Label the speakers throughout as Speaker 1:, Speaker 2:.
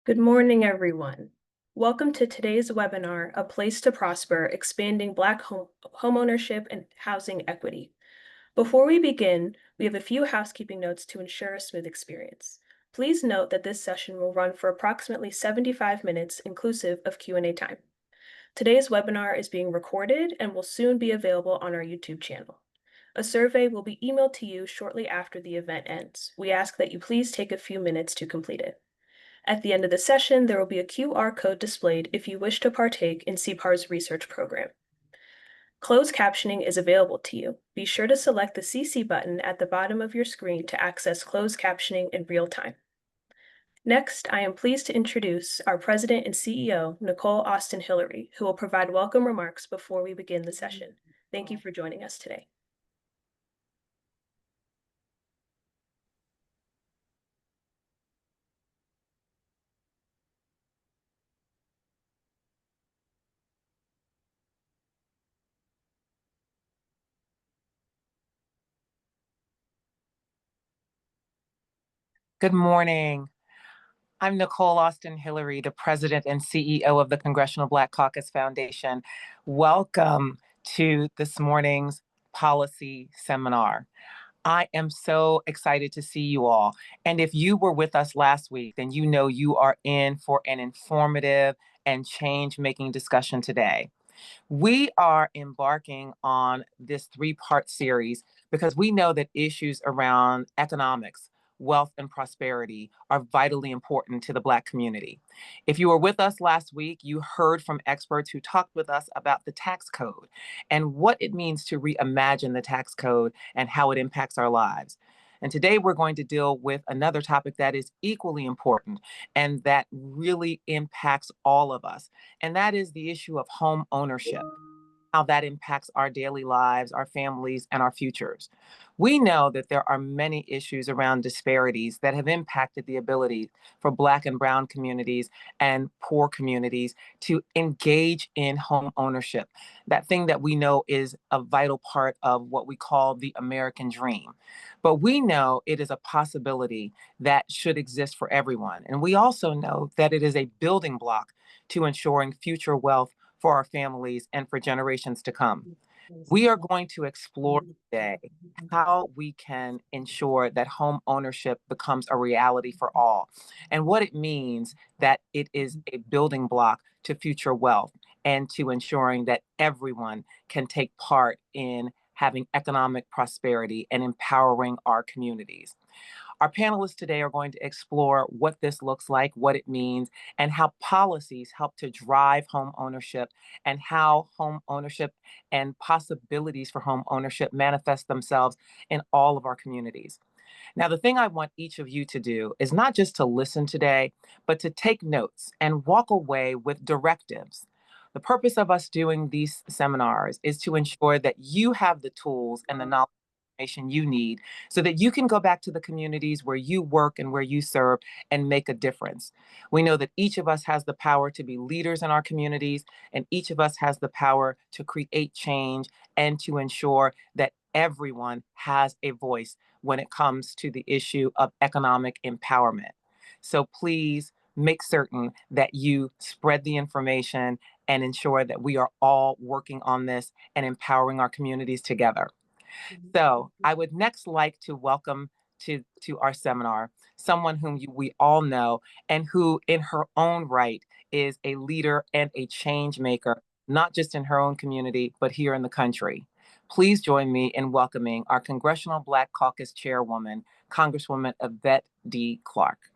Speaker 1: Good morning, everyone. Welcome to today's webinar, A Place to Prosper, Expanding Black Homeownership and Housing Equity. Before we begin, we have a few housekeeping notes to ensure a smooth experience. Please note that this session will run for approximately 75 minutes, inclusive of Q&A time. Today's webinar is being recorded and will soon be available on our YouTube channel. A survey will be emailed to you shortly after the event ends. We ask that you please take a few minutes to complete it. At the end of the session, there will be a QR code displayed if you wish to partake in CPAR's research program. Closed captioning is available to you. Be sure to select the CC button at the bottom of your screen to access closed captioning in real time. Next, I am pleased to introduce our President and CEO, Nicole Austin Hillary, who will provide welcome remarks before we begin the session. Thank you for joining us today.
Speaker 2: Good morning. I'm Nicole Austin Hillary, the President and CEO of the Congressional Black Caucus Foundation. Welcome to this morning's policy seminar. I am so excited to see you all. And if you were with us last week, then you know you are in for an informative and change-making discussion today. We are embarking on this three-part series because we know that issues around economics, wealth, and prosperity are vitally important to the Black community. If you were with us last week, you heard from experts who talked with us about the tax code and what it means to reimagine the tax code and how it impacts our lives. And today we're going to deal with another topic that is equally important and that really impacts all of us. And that is the issue of home ownership, how that impacts our daily lives, our families, and our futures. We know that there are many issues around disparities that have impacted the ability for Black and Brown communities and poor communities to engage in home ownership, that thing that we know is a vital part of what we call the American dream. But we know it is a possibility that should exist for everyone. And we also know that it is a building block to ensuring future wealth for our families and for generations to come. We are going to explore today how we can ensure that home ownership becomes a reality for all and what it means that it is a building block to future wealth and to ensuring that everyone can take part in having economic prosperity and empowering our communities. Our panelists today are going to explore what this looks like, what it means, and how policies help to drive home ownership and how home ownership and possibilities for home ownership manifest themselves in all of our communities. Now, the thing I want each of you to do is not just to listen today, but to take notes and walk away with directives. The purpose of us doing these seminars is to ensure that you have the tools and the knowledge information you need so that you can go back to the communities where you work and where you serve and make a difference. We know that each of us has the power to be leaders in our communities, and each of us has the power to create change and to ensure that everyone has a voice when it comes to the issue of economic empowerment. So please make certain that you spread the information and ensure that we are all working on this and empowering our communities together. So I would next like to welcome to our seminar someone whom we all know and who in her own right is a leader and a change maker, not just in her own community, but here in the country. Please join me in welcoming our Congressional Black Caucus Chairwoman, Congresswoman Yvette D. Clarke.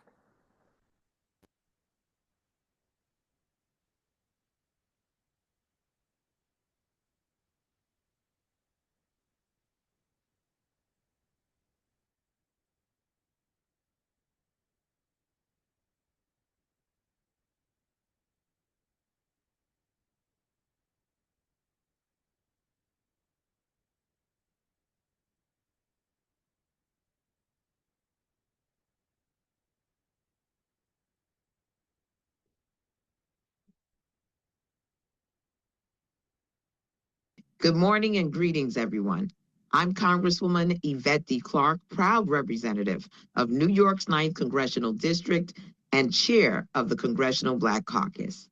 Speaker 3: Good morning and greetings, everyone. I'm Congresswoman Yvette D. Clarke, proud representative of New York's 9th Congressional District and chair of the Congressional Black Caucus.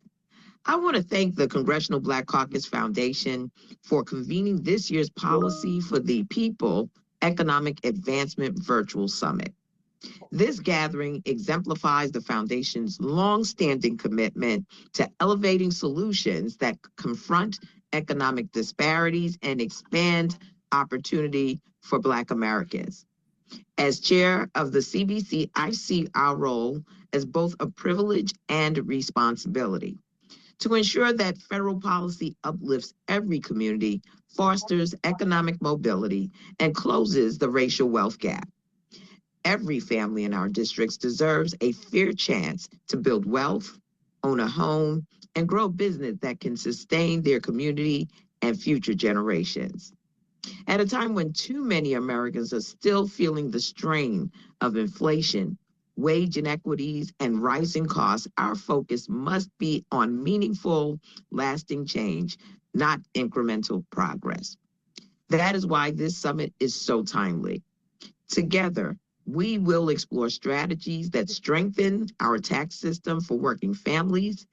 Speaker 3: I want to thank the Congressional Black Caucus Foundation for convening this year's Policy for the People Economic Advancement Virtual Summit. This gathering exemplifies the Foundation's long-standing commitment to elevating solutions that confront economic disparities and expand opportunity for Black Americans. As chair of the CBC, I see our role as both a privilege and a responsibility to ensure that federal policy uplifts every community, fosters economic mobility, and closes the racial wealth gap. Every family in our districts deserves a fair chance to build wealth, own a home, and grow a business that can sustain their community and future generations. At a time when too many Americans are still feeling the strain of inflation, wage inequities, and rising costs, our focus must be on meaningful, lasting change, not incremental progress. That is why this summit is so timely. Together, we will explore strategies that strengthen our tax system for working families,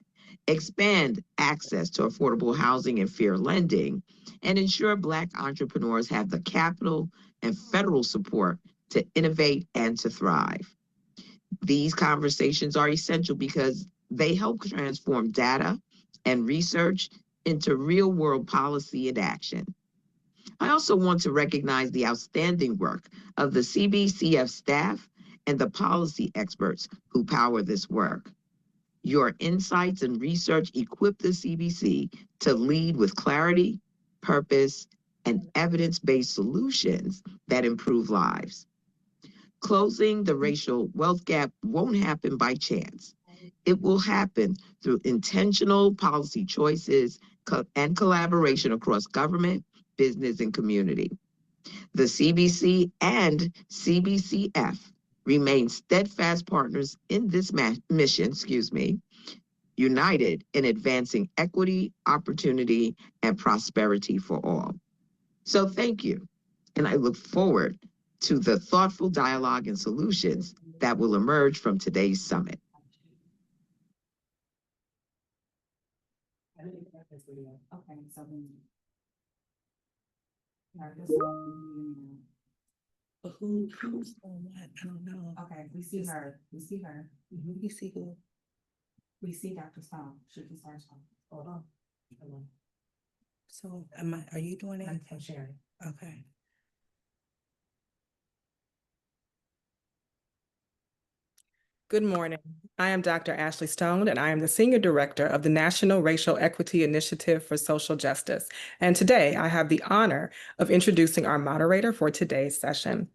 Speaker 3: expand access to affordable housing and fair lending, and ensure Black entrepreneurs have the capital and federal support to innovate and to thrive. These conversations are essential because they help transform data and research into real-world policy and action. I also want to recognize the outstanding work of the CBCF staff and the policy experts who power this work. Your insights and research equip the CBC to lead with clarity, purpose, and evidence-based solutions that improve lives. Closing the racial wealth gap won't happen by chance. It will happen through intentional policy choices and collaboration across government, business, and community. The CBC and CBCF remain steadfast partners in this mission, united in advancing equity, opportunity, and prosperity for all. So thank you, and I look forward to the thoughtful dialogue and solutions that will emerge from today's summit.
Speaker 4: Okay, so
Speaker 5: But who's on what? I don't know.
Speaker 4: okay, we see her. We see her.
Speaker 5: You see who?
Speaker 4: We see Dr. Stone. She can start. Hold on.
Speaker 5: So are you doing it?
Speaker 4: I'm sharing.
Speaker 5: Okay.
Speaker 6: Good morning. I am Dr. Ashley Stone, and I am the Senior Director of the National Racial Equity Initiative for Social Justice. And today I have the honor of introducing our moderator for today's session.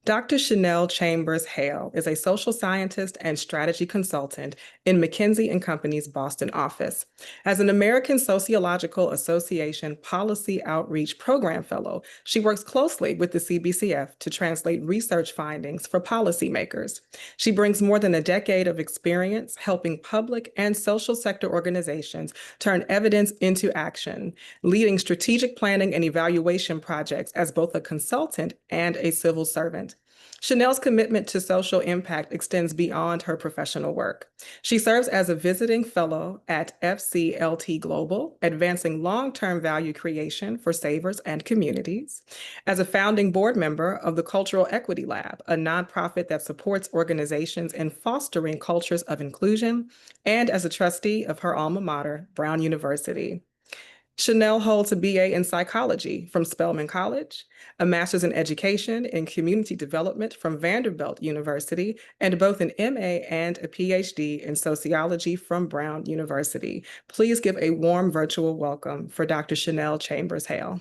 Speaker 6: Dr. Chanel Chambers Hale is a social scientist and strategy consultant in McKinsey & Company's Boston office. As an American Sociological Association Policy Outreach Program Fellow, she works closely with the CBCF to translate research findings for policymakers. She brings more than a decade of experience helping public and social sector organizations turn evidence into action, leading strategic planning and evaluation projects as both a consultant and a civil servant. Chanel's commitment to social impact extends beyond her professional work. She serves as a visiting fellow at FCLT Global, advancing long-term value creation for savers and communities, as a founding board member of the Cultural Equity Lab, a nonprofit that supports organizations in fostering cultures of inclusion, and as a trustee of her alma mater, Brown University. Chanel holds a BA in psychology from Spelman College, a master's in education and community development from Vanderbilt University, and both an MA and a PhD in sociology from Brown University. Please give a warm virtual welcome for Dr. Chanel Chambers Hale.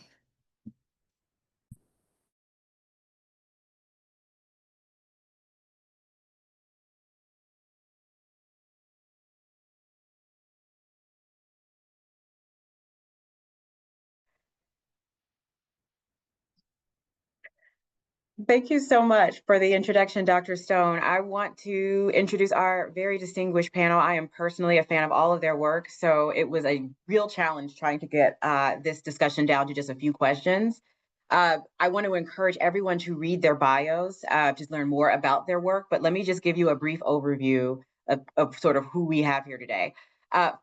Speaker 7: Thank you so much for the introduction, Dr. Stone. I want to introduce our very distinguished panel. I am personally a fan of all of their work, so it was a real challenge trying to get this discussion down to just a few questions. I want to encourage everyone to read their bios, to learn more about their work, but let me just give you a brief overview of sort of who we have here today.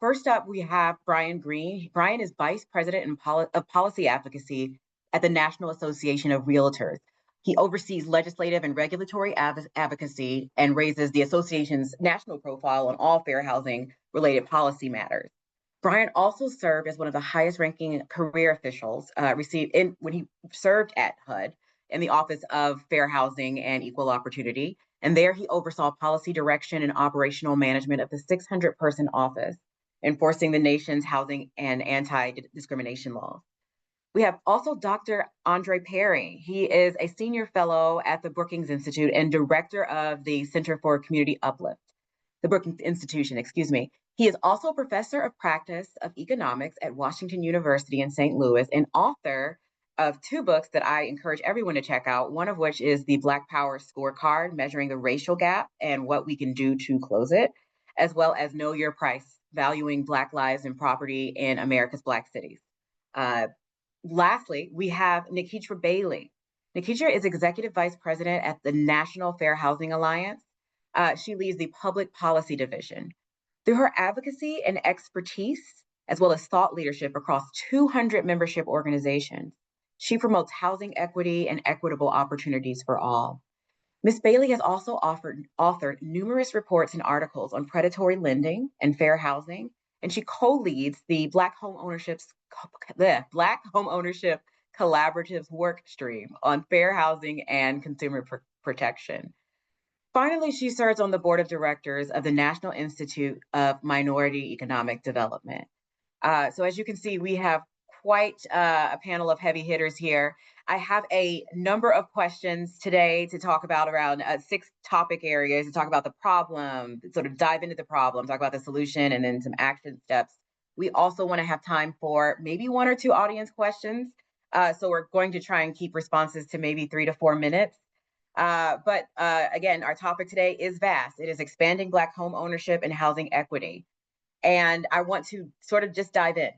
Speaker 7: First up, we have Brian Green. Brian is Vice President of Policy Advocacy at the National Association of Realtors. He oversees legislative and regulatory advocacy and raises the association's national profile on all fair housing related policy matters. Brian also served as one of the highest ranking career officials when he served at HUD in the Office of Fair Housing and Equal Opportunity. And there he oversaw policy direction and operational management of the 600-person office, enforcing the nation's housing and anti-discrimination laws. We have also Dr. Andre Perry. He is a senior fellow at the Brookings Institute and director of the Center for Community Uplift, the Brookings Institution, excuse me. He is also a professor of practice of economics at Washington University in St. Louis and author of 2 books that I encourage everyone to check out, one of which is the Black Power Scorecard, Measuring the Racial Gap and What We Can Do to Close It, as well as Know Your Price, Valuing Black Lives and Property in America's Black Cities. Lastly, we have Nikitra Bailey. Nikitra is Executive Vice President at the National Fair Housing Alliance. She leads the Public Policy Division. Through her advocacy and expertise, as well as thought leadership across 200 membership organizations, she promotes housing equity and equitable opportunities for all. Ms. Bailey has also authored numerous reports and articles on predatory lending and fair housing, and she co-leads the Black Homeownership Collaborative's work stream on fair housing and consumer protection. Finally, she serves on the board of directors of the National Institute of Minority Economic Development. So as you can see, we have quite a panel of heavy hitters here. I have a number of questions today to talk about around 6 topic areas, to talk about the problem, sort of dive into the problem, talk about the solution, and then some action steps. We also want to have time for maybe 1 or 2 audience questions. So we're going to try and keep responses to maybe 3 to 4 minutes. But again, our topic today is vast. It is expanding Black home ownership and housing equity. And I want to sort of just dive in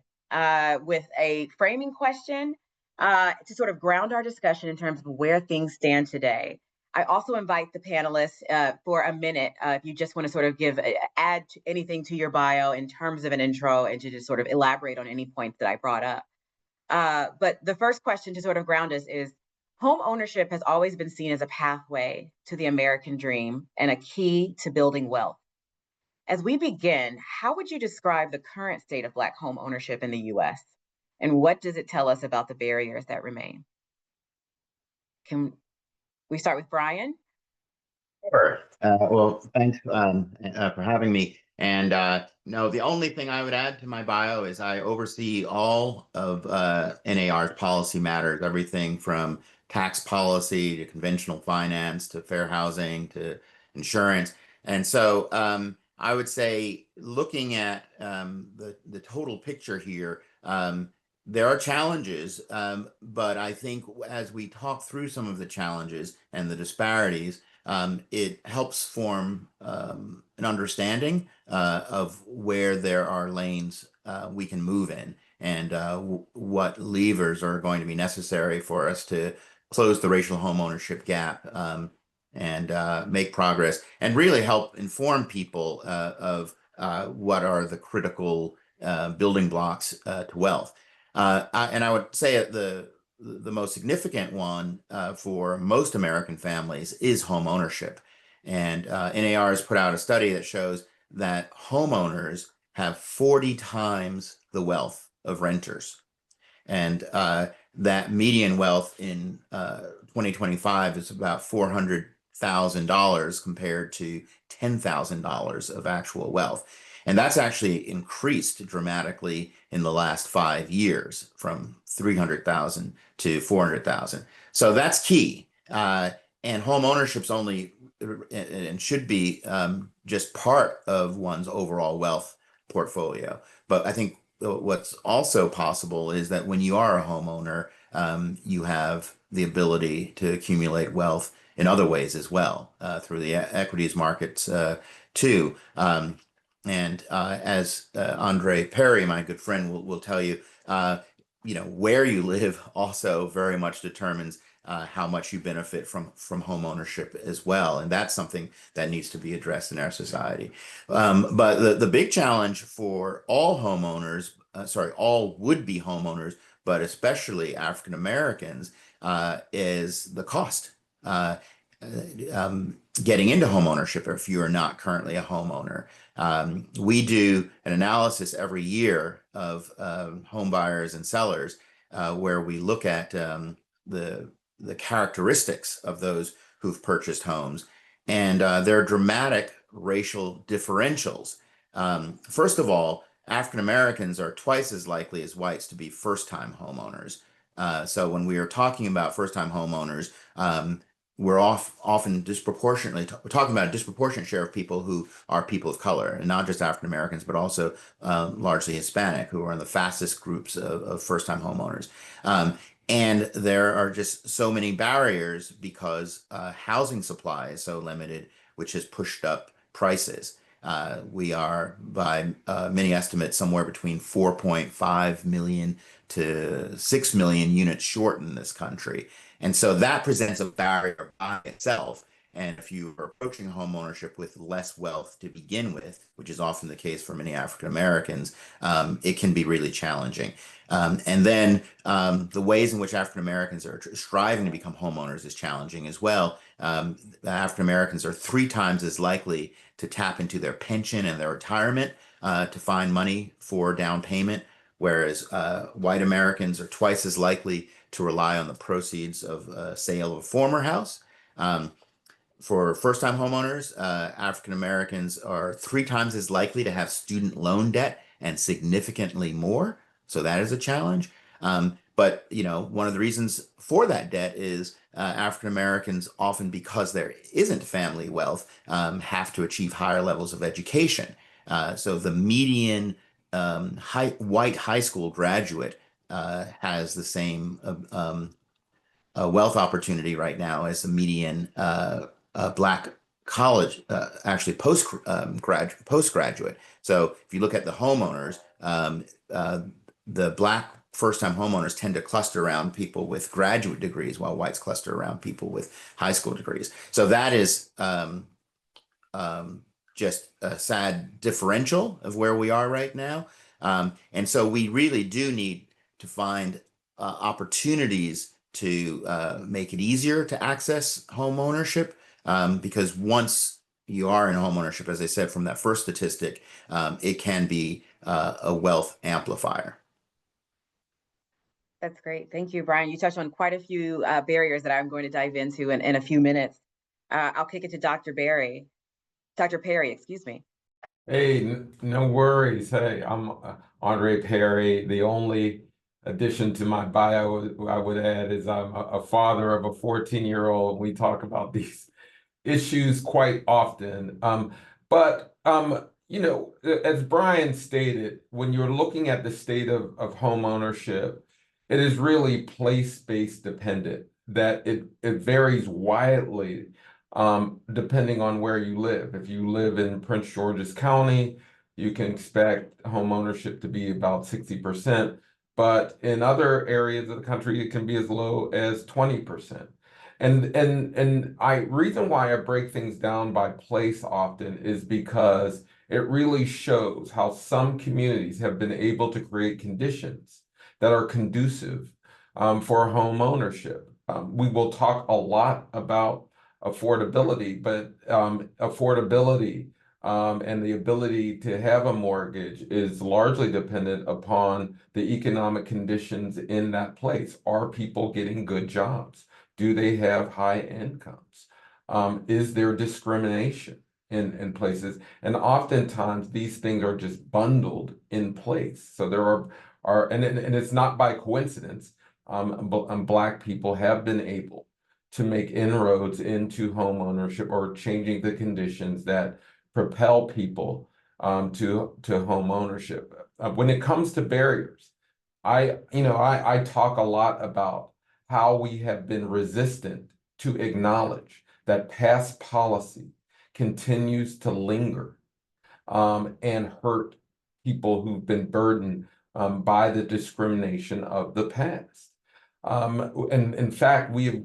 Speaker 7: with a framing question to sort of ground our discussion in terms of where things stand today. I also invite the panelists for a minute, if you just want to sort of add anything to your bio in terms of an intro and to just sort of elaborate on any points that I brought up. But the first question to sort of ground us is, home ownership has always been seen as a pathway to the American dream and a key to building wealth. As we begin, how would you describe the current state of Black home ownership in the U.S.? And what does it tell us about the barriers that remain? Can we start with Brian?
Speaker 8: Sure. Well, thanks for having me. And no, the only thing I would add to my bio is I oversee all of NAR's policy matters, everything from tax policy to conventional finance to fair housing to insurance. And so I would say, looking at the total picture here, there are challenges, but I think as we talk through some of the challenges and the disparities, it helps form an understanding of where there are lanes we can move in, and what levers are going to be necessary for us to close the racial home ownership gap, and make progress, and really help inform people of what are the critical building blocks to wealth. And I would say the most significant one for most American families is home ownership. And NAR has put out a study that shows that homeowners have 40 times the wealth of renters. And that median wealth in 2025 is about $400,000 compared to $10,000 of actual wealth. And that's actually increased dramatically in the last 5 years, from 300,000 to 400,000. So that's key. And home ownership's only and should be just part of one's overall wealth portfolio. But I think what's also possible is that when you are a homeowner, you have the ability to accumulate wealth in other ways as well, through the equities markets too. And as Andre Perry, my good friend, will tell you, where you live also very much determines how much you benefit from home ownership as well. And that's something that needs to be addressed in our society. But the big challenge for all homeowners, all would-be homeowners, but especially African Americans, is the cost. Uh, Getting into home ownership if you are not currently a homeowner. We do an analysis every year of home buyers and sellers where we look at the characteristics of those who've purchased homes, and there are dramatic racial differentials. First of all, African Americans are twice as likely as whites to be first-time homeowners. So when we are talking about first-time homeowners, we're often disproportionately we're talking about a disproportionate share of people who are people of color, and not just African Americans, but also largely Hispanic, who are in the fastest groups of first-time homeowners. And there are just so many barriers because housing supply is so limited, which has pushed up prices. We are, by many estimates, somewhere between 4.5 million to 6 million units short in this country. And so that presents a barrier by itself. And if you are approaching home ownership with less wealth to begin with, which is often the case for many African Americans, it can be really challenging. And then the ways in which African Americans are striving to become homeowners is challenging as well. African Americans are 3 times as likely to tap into their pension and their retirement to find money for down payment, whereas white Americans are twice as likely to rely on the proceeds of a sale of a former house. For first-time homeowners, African Americans are 3 times as likely to have student loan debt and significantly more. So that is a challenge. But one of the reasons for that debt is African Americans, often because there isn't family wealth, have to achieve higher levels of education. So the median white high school graduate has the same wealth opportunity right now as the median Black college, actually postgraduate. So if you look at the homeowners, the Black first-time homeowners tend to cluster around people with graduate degrees, while whites cluster around people with high school degrees. So that is just a sad differential of where we are right now. And so we really do need to find opportunities to make it easier to access home ownership, because once you are in home ownership, as I said from that first statistic, it can be a wealth amplifier.
Speaker 7: That's great. Thank you, Brian. You touched on quite a few barriers that I'm going to dive into in a few minutes. I'll kick it to Dr. Perry, excuse me.
Speaker 9: Hey, no worries. Hey, I'm Andre Perry. The only addition to my bio I would add is I'm a father of a 14-year-old. We talk about these issues quite often. But as Brian stated, when you're looking at the state of home ownership, it is really place-based dependent, that it varies widely depending on where you live. If you live in Prince George's County, you can expect home ownership to be about 60%, but in other areas of the country, it can be as low as 20%. And reason why I break things down by place often is because it really shows how some communities have been able to create conditions that are conducive for home ownership. We will talk a lot about affordability, but affordability and the ability to have a mortgage is largely dependent upon the economic conditions in that place. Are people getting good jobs? Do they have high incomes? Is there discrimination in places? And oftentimes these things are just bundled in place. So there are and it's not by coincidence. Black people have been able to make inroads into home ownership or changing the conditions that propel people to home ownership. When it comes to barriers, I talk a lot about how we have been resistant to acknowledge that past policy continues to linger and hurt people who've been burdened by the discrimination of the past. And in fact, we have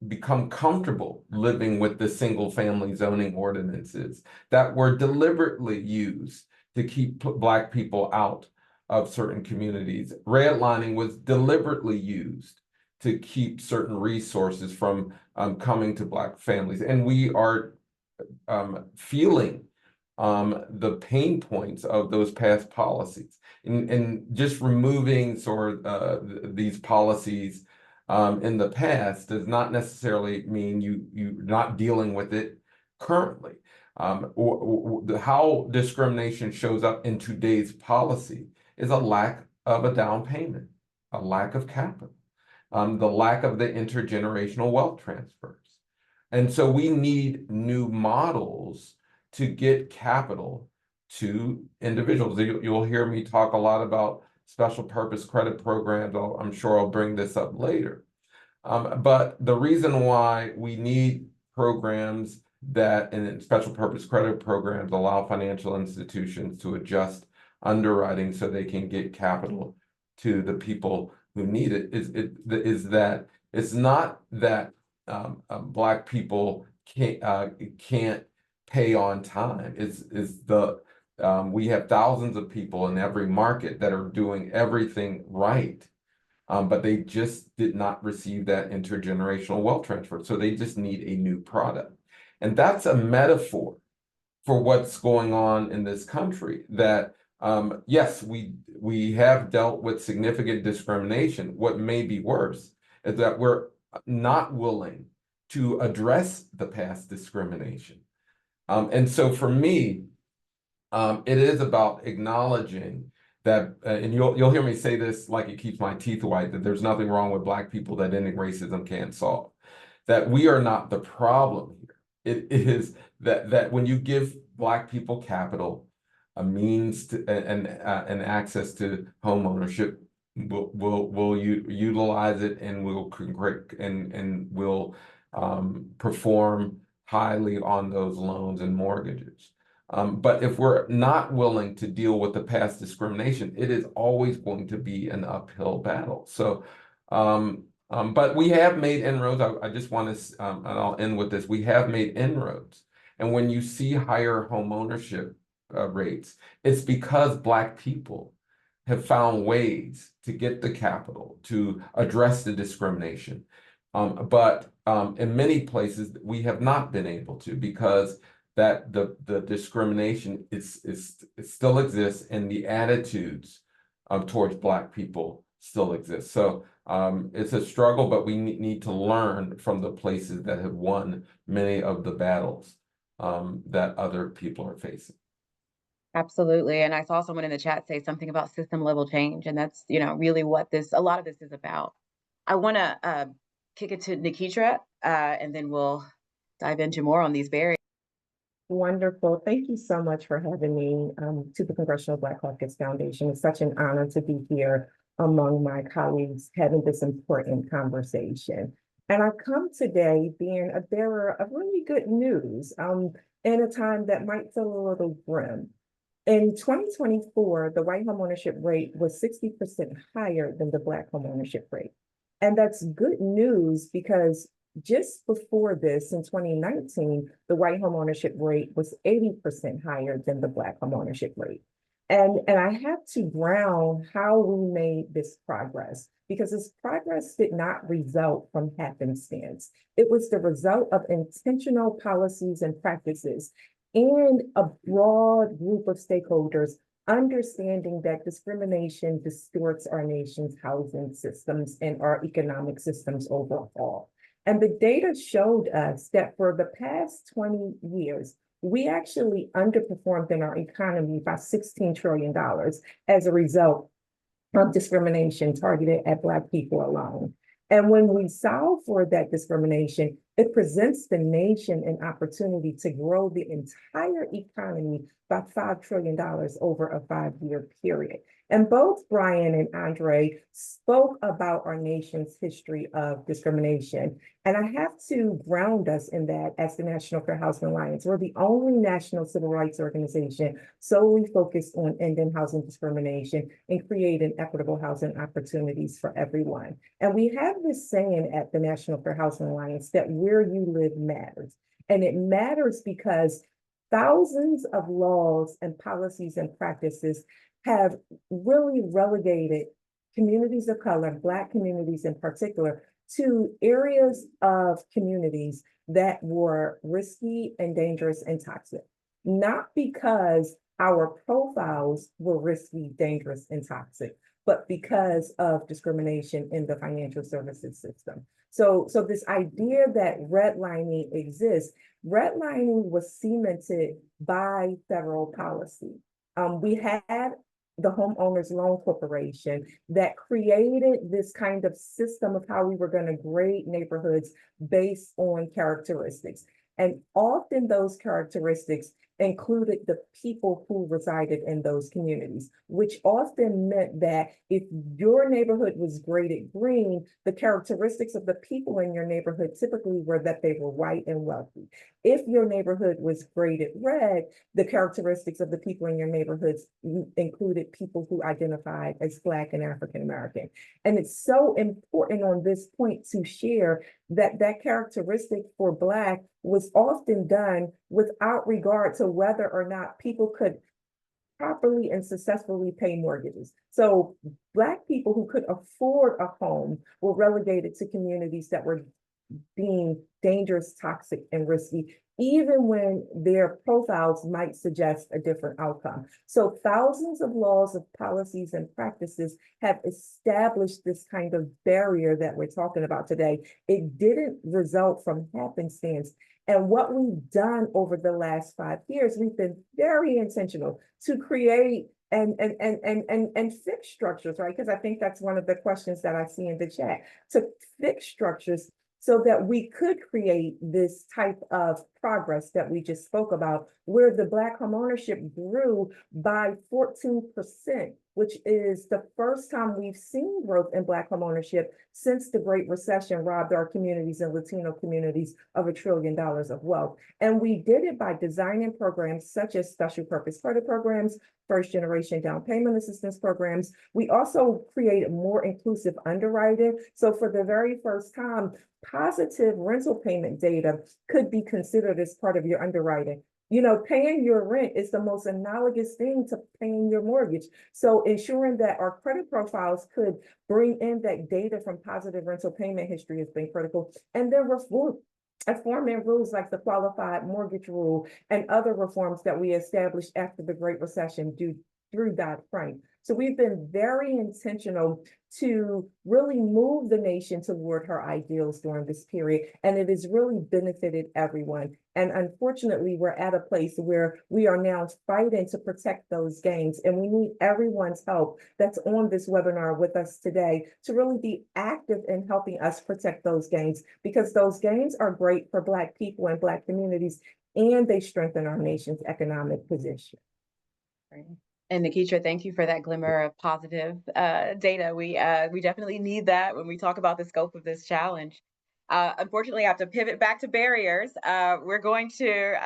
Speaker 9: become comfortable living with the single family zoning ordinances that were deliberately used to keep Black people out of certain communities. Redlining was deliberately used to keep certain resources from coming to Black families. And we are feeling the pain points of those past policies. And just removing these policies in the past does not necessarily mean you're not dealing with it currently. How discrimination shows up in today's policy is a lack of a down payment, a lack of capital, the lack of the intergenerational wealth transfers. And so we need new models to get capital to individuals. You'll hear me talk a lot about special purpose credit programs. I'm sure I'll bring this up later. But the reason why we need programs and special purpose credit programs allow financial institutions to adjust underwriting so they can get capital to the people who need it is that it's not that Black people can't pay on time. We have thousands of people in every market that are doing everything right, but they just did not receive that intergenerational wealth transfer. So they just need a new product. And that's a metaphor for what's going on in this country, that yes, we have dealt with significant discrimination. What may be worse is that we're not willing to address the past discrimination. And so for me, it is about acknowledging that, and you'll hear me say this like it keeps my teeth white, that there's nothing wrong with Black people that ending racism can't solve. That we are not the problem here. It is that when you give Black people capital, a means to, and access to home ownership, we'll utilize it, and we'll perform highly on those loans and mortgages. But if we're not willing to deal with the past discrimination, it is always going to be an uphill battle. So, but we have made inroads. I just want to, and I'll end with this. We have made inroads. And when you see higher home ownership rates, it's because Black people have found ways to get the capital to address the discrimination. But in many places, we have not been able to, because that the discrimination it still exists, and the attitudes towards Black people still exist. So it's a struggle, but we need to learn from the places that have won many of the battles that other people are facing.
Speaker 7: Absolutely. And I saw someone in the chat say something about system level change. And that's, really what a lot of this is about. I want to kick it to Nikitra, and then we'll dive into more on these barriers.
Speaker 10: Wonderful. Thank you so much for having me to the Congressional Black Caucus Foundation. It's such an honor to be here among my colleagues having this important conversation. And I come today being a bearer of really good news in a time that might feel a little grim. In 2024, the white homeownership rate was 60% higher than the Black homeownership rate. And that's good news because just before this, in 2019, the white homeownership rate was 80% higher than the Black homeownership rate. And I have to ground how we made this progress, because this progress did not result from happenstance. It was the result of intentional policies and practices and a broad group of stakeholders understanding that discrimination distorts our nation's housing systems and our economic systems overall. And the data showed us that for the past 20 years, we actually underperformed in our economy by $16 trillion as a result of discrimination targeted at Black people alone. And when we solve for that discrimination, it presents the nation an opportunity to grow the entire economy about $5 trillion over a 5-year period. And both Brian and Andre spoke about our nation's history of discrimination. And I have to ground us in that as the National Fair Housing Alliance. We're the only national civil rights organization solely focused on ending housing discrimination and creating equitable housing opportunities for everyone. And we have this saying at the National Fair Housing Alliance that where you live matters. And it matters because thousands of laws and policies and practices have really relegated communities of color, Black communities in particular, to areas of communities that were risky and dangerous and toxic. Not because our profiles were risky, dangerous, and toxic, but because of discrimination in the financial services system. So this idea that redlining exists, redlining was cemented by federal policy. We had the Homeowners Loan Corporation that created this kind of system of how we were going to grade neighborhoods based on characteristics. And often those characteristics included the people who resided in those communities, which often meant that if your neighborhood was graded green, the characteristics of the people in your neighborhood typically were that they were white and wealthy. If your neighborhood was graded red, the characteristics of the people in your neighborhoods included people who identified as Black and African American. And it's so important on this point to share that that characteristic for Black was often done without regard to whether or not people could properly and successfully pay mortgages. So Black people who could afford a home were relegated to communities that were deemed dangerous, toxic, and risky, even when their profiles might suggest a different outcome. So thousands of laws, of policies, and practices have established this kind of barrier that we're talking about today. It didn't result from happenstance. And what we've done over the last 5 years, we've been very intentional to create and fix structures, right? Because I think that's one of the questions that I see in the chat, to fix structures so that we could create this type of progress that we just spoke about, where the Black homeownership grew by 14%, which is the first time we've seen growth in Black homeownership since the Great Recession robbed our communities and Latino communities of $1 trillion of wealth. And we did it by designing programs such as special purpose credit programs, first generation down payment assistance programs. We also created more inclusive underwriting. So for the very first time, positive rental payment data could be considered as part of your underwriting. You know, paying your rent is the most analogous thing to paying your mortgage. So ensuring that our credit profiles could bring in that data from positive rental payment history has been critical. And then reforming rules like the qualified mortgage rule and other reforms that we established after the Great Recession through Dodd-Frank. So we've been very intentional to really move the nation toward her ideals during this period, and it has really benefited everyone. And unfortunately, we're at a place where we are now fighting to protect those gains, and we need everyone's help that's on this webinar with us today to really be active in helping us protect those gains, because those gains are great for Black people and Black communities, and they strengthen our nation's economic position.
Speaker 7: Right. And Nikitra, thank you for that glimmer of positive data. We definitely need that when we talk about the scope of this challenge. Unfortunately, I have to pivot back to barriers. We're going to,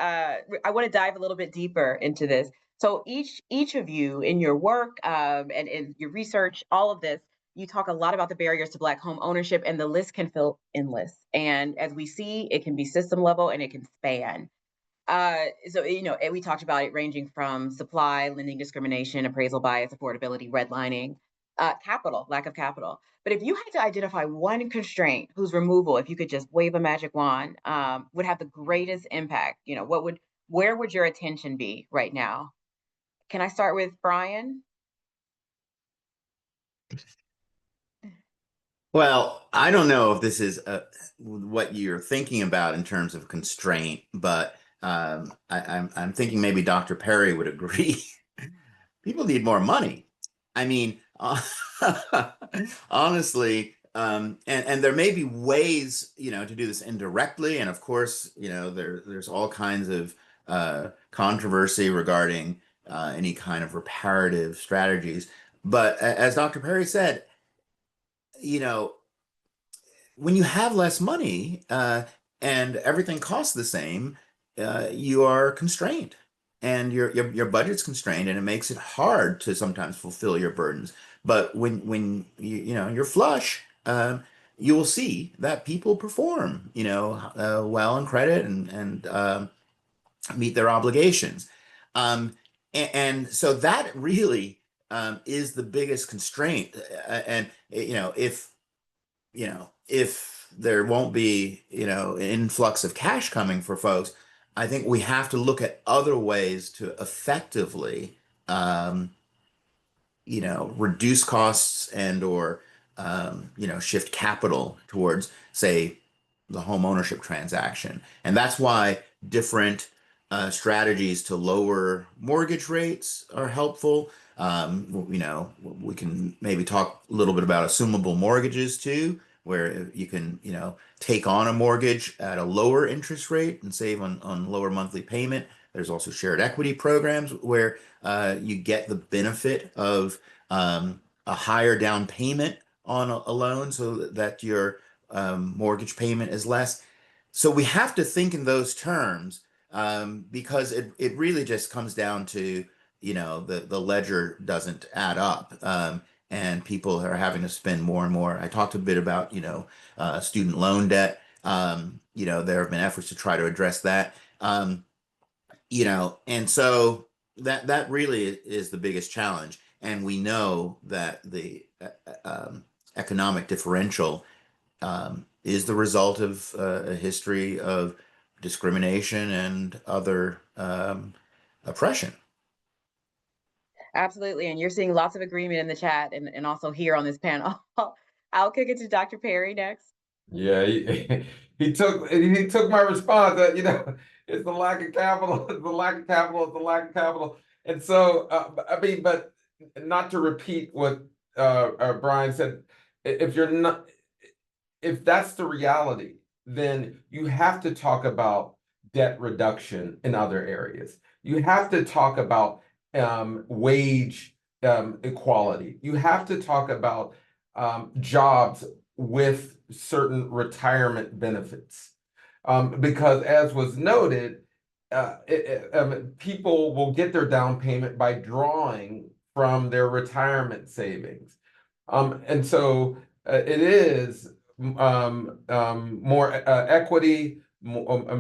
Speaker 7: I want to dive a little bit deeper into this. So each of you in your work and in your research, all of this, you talk a lot about the barriers to Black home ownership, and the list can feel endless. And as we see, it can be system level and it can span. So, you know, we talked about it ranging from supply, lending discrimination, appraisal bias, affordability, redlining, capital, lack of capital. But if you had to identify one constraint whose removal, if you could just wave a magic wand, would have the greatest impact, you know, where would your attention be right now? Can I start with Brian?
Speaker 8: Well, I don't know if this is what you're thinking about in terms of constraint, but I'm thinking maybe Dr. Perry would agree. People need more money. I mean, honestly, and there may be ways, you know, to do this indirectly. And of course, you know, there's all kinds of controversy regarding any kind of reparative strategies. But as Dr. Perry said, you know, when you have less money and everything costs the same, you are constrained, and your budget's constrained, and it makes it hard to sometimes fulfill your burdens. But when you know you're flush, you will see that people perform, well in credit and meet their obligations. And so that really is the biggest constraint. And if there won't be, an influx of cash coming for folks, I think we have to look at other ways to effectively, um, reduce costs and or, shift capital towards, say, the home ownership transaction. And that's why different strategies to lower mortgage rates are helpful. We can maybe talk a little bit about assumable mortgages too, where you can, take on a mortgage at a lower interest rate and save on lower monthly payment. There's also shared equity programs where you get the benefit of a higher down payment on a loan so that your mortgage payment is less. So we have to think in those terms because it really just comes down to, the ledger doesn't add up. And people are having to spend more and more. I talked a bit about, student loan debt. There have been efforts to try to address that. And so that really is the biggest challenge. And we know that the economic differential is the result of a history of discrimination and other oppression.
Speaker 7: Absolutely. And you're seeing lots of agreement in the chat and also here on this panel. I'll kick it to Dr. Perry next.
Speaker 9: Yeah, he took my response that it's the lack of capital, it's the lack of capital, it's the lack of capital. And so I mean, but not to repeat what Brian said, if you're not if that's the reality, then you have to talk about debt reduction in other areas. You have to talk about wage equality. You have to talk about jobs with certain retirement benefits. Because as was noted, people will get their down payment by drawing from their retirement savings. And so it is more equity,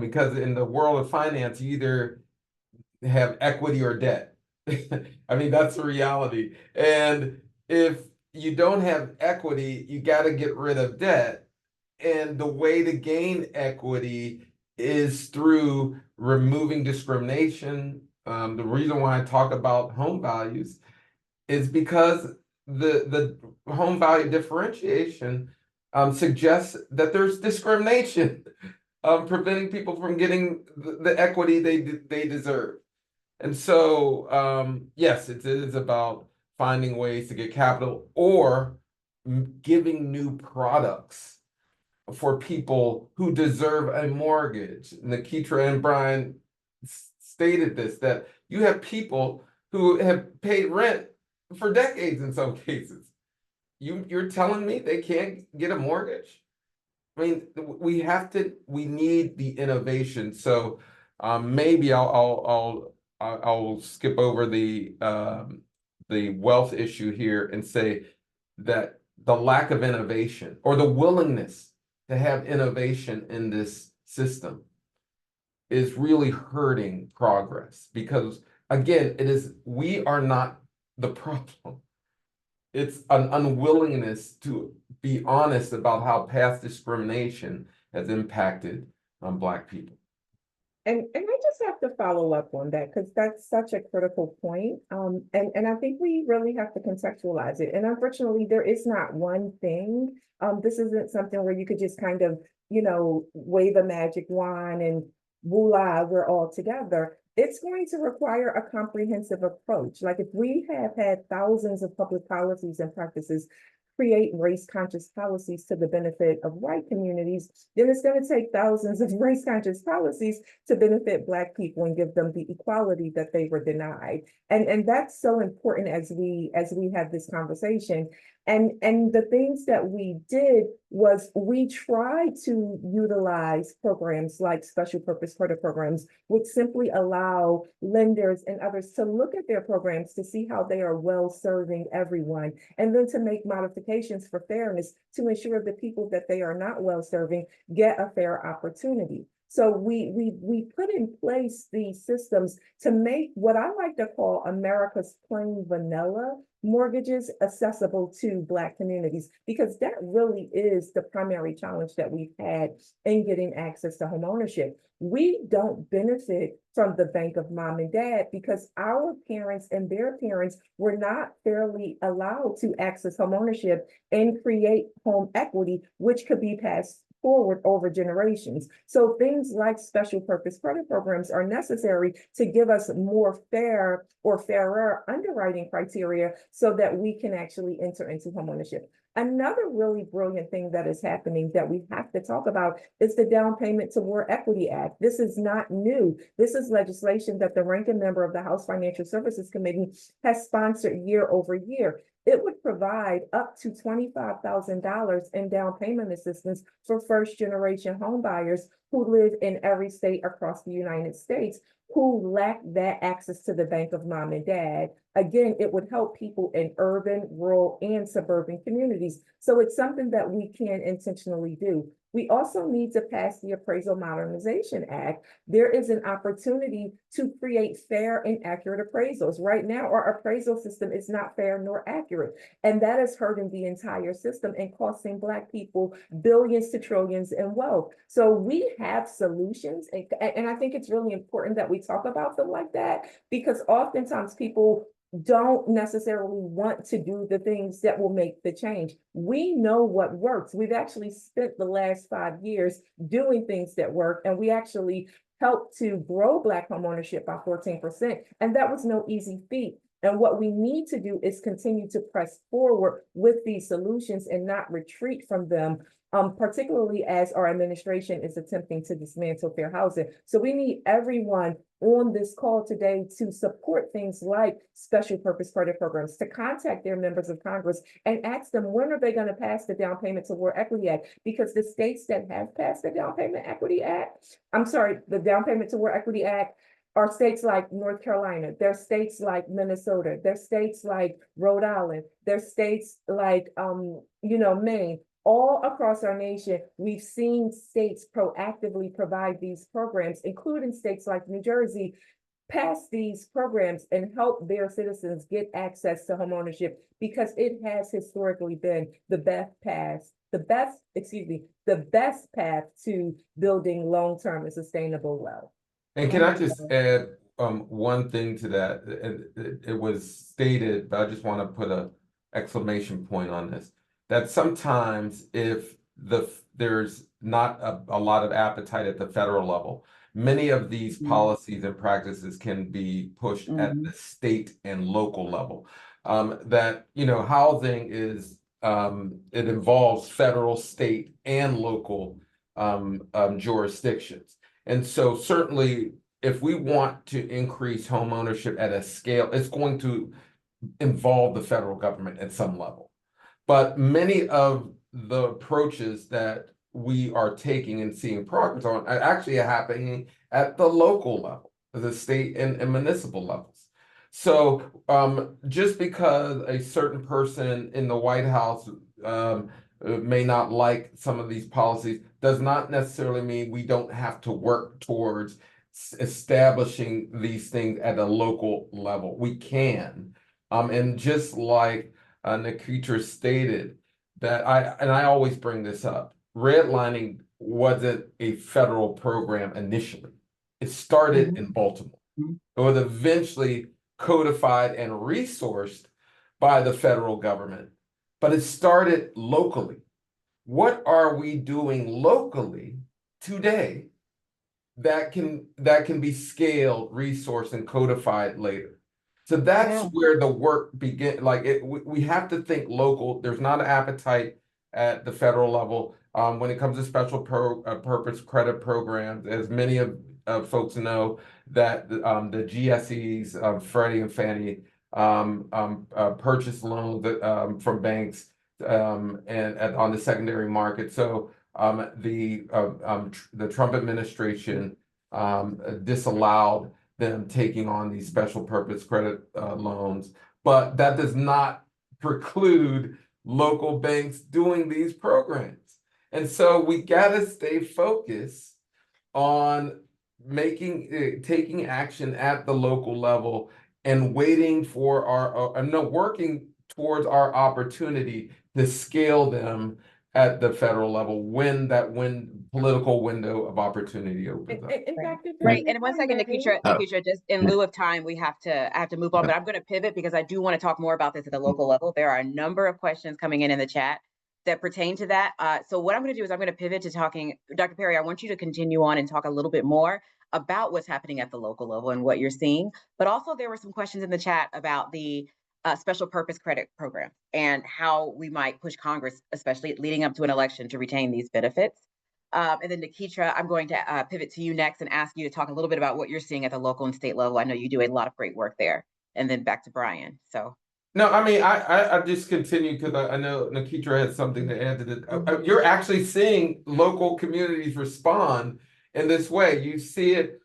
Speaker 9: because in the world of finance, you either have equity or debt. I mean, that's the reality. And if you don't have equity, you got to get rid of debt. And the way to gain equity is through removing discrimination. The reason why I talk about home values is because the home value differentiation suggests that there's discrimination preventing people from getting the equity they deserve. And so, yes, it is about finding ways to get capital or giving new products for people who deserve a mortgage. Nikitra and Brian stated this, that you have people who have paid rent for decades in some cases. You're telling me they can't get a mortgage? I mean, we need the innovation. So maybe I'll skip over the wealth issue here and say that the lack of innovation or the willingness to have innovation in this system is really hurting progress, because again, we are not the problem. It's an unwillingness to be honest about how past discrimination has impacted Black people.
Speaker 10: And I just have to follow up on that because that's such a critical point. And I think we really have to contextualize it. And unfortunately, there is not one thing. This isn't something where you could just kind of, wave a magic wand and voila, we're all together. It's going to require a comprehensive approach. Like if we have had thousands of public policies and practices create race-conscious policies to the benefit of white communities, then it's going to take thousands of race-conscious policies to benefit Black people and give them the equality that they were denied. And that's so important as we have this conversation. And the things that we did was we tried to utilize programs like special purpose credit programs, which simply allow lenders and others to look at their programs to see how they are well serving everyone, and then to make modifications for fairness to ensure the people that they are not well serving get a fair opportunity. So we put in place these systems to make what I like to call America's plain vanilla mortgages accessible to Black communities, because that really is the primary challenge that we've had in getting access to homeownership. We don't benefit from the bank of mom and dad because our parents and their parents were not fairly allowed to access homeownership and create home equity, which could be passed forward over generations. So things like special purpose credit programs are necessary to give us more fair or fairer underwriting criteria so that we can actually enter into homeownership. Another really brilliant thing that is happening that we have to talk about is the Down Payment Toward Equity Act. This is not new. This is legislation that the ranking member of the House Financial Services Committee has sponsored year over year. It would provide up to $25,000 in down payment assistance for first generation home buyers who live in every state across the United States who lack that access to the bank of mom and dad. Again, it would help people in urban, rural, and suburban communities. So it's something that we can intentionally do. We also need to pass the Appraisal Modernization Act. There is an opportunity to create fair and accurate appraisals. Right now, our appraisal system is not fair nor accurate, and that is hurting the entire system and costing Black people billions to trillions in wealth. So we have solutions, and I think it's really important that we talk about them like that, because oftentimes people don't necessarily want to do the things that will make the change. We know what works. We've actually spent the last 5 years doing things that work, and we actually helped to grow Black homeownership by 14%. And that was no easy feat. And what we need to do is continue to press forward with these solutions and not retreat from them, particularly as our administration is attempting to dismantle fair housing. So we need everyone on this call today to support things like special purpose credit programs, to contact their members of Congress and ask them, when are they going to pass the Down Payment Toward Equity Act? Because the states that have passed the Down Payment Toward Equity Act are states like North Carolina, there's states like Minnesota, there's states like Rhode Island, there's states like Maine. All across our nation, we've seen states proactively provide these programs, including states like New Jersey, pass these programs and help their citizens get access to homeownership, because it has historically been the best path to building long-term and sustainable wealth.
Speaker 9: And can I just add one thing to that? It was stated, but I just want to put an exclamation point on this, that sometimes if there's not a lot of appetite at the federal level, many of these policies and practices can be pushed at the state and local level. That, housing is, it involves federal, state, and local jurisdictions. And so certainly, if we want to increase home ownership at a scale, it's going to involve the federal government at some level. But many of the approaches that we are taking and seeing progress on are actually happening at the local level, the state and municipal levels. So just because a certain person in the White House may not like some of these policies does not necessarily mean we don't have to work towards establishing these things at a local level. We can. And just like Nikita stated, that I always bring this up, redlining wasn't a federal program initially. It started in Baltimore. It was eventually codified and resourced by the federal government, but it started locally. What are we doing locally today that can be scaled, resourced, and codified later? So that's
Speaker 7: Yeah.
Speaker 9: where the work begin. Like we have to think local. There's not an appetite at the federal level when it comes to special purpose credit programs. As many of folks know, that the GSEs, Freddie and Fannie, purchase loans from banks and on the secondary market. So the Trump administration disallowed them taking on these special purpose credit loans, but that does not preclude local banks doing these programs. And so we got to stay focused on taking action at the local level and waiting for working towards our opportunity to scale them at the federal level when political window of opportunity opens up.
Speaker 7: Right. And 1 second, Nikitra,
Speaker 8: Oh.
Speaker 7: just in lieu of time, I have to move on, but I'm going to pivot because I do want to talk more about this at the local level. There are a number of questions coming in the chat that pertain to that. So what I'm going to do is I'm going to pivot to talking, Dr. Perry, I want you to continue on and talk a little bit more about what's happening at the local level and what you're seeing. But also there were some questions in the chat about the special purpose credit program and how we might push Congress, especially leading up to an election, to retain these benefits. And then Nikitra, I'm going to pivot to you next and ask you to talk a little bit about what you're seeing at the local and state level. I know you do a lot of great work there. And then back to Brian. So.
Speaker 9: No, I mean, I just continue because I know Nikitra has something to add to this. You're actually seeing local communities respond in this way. You see it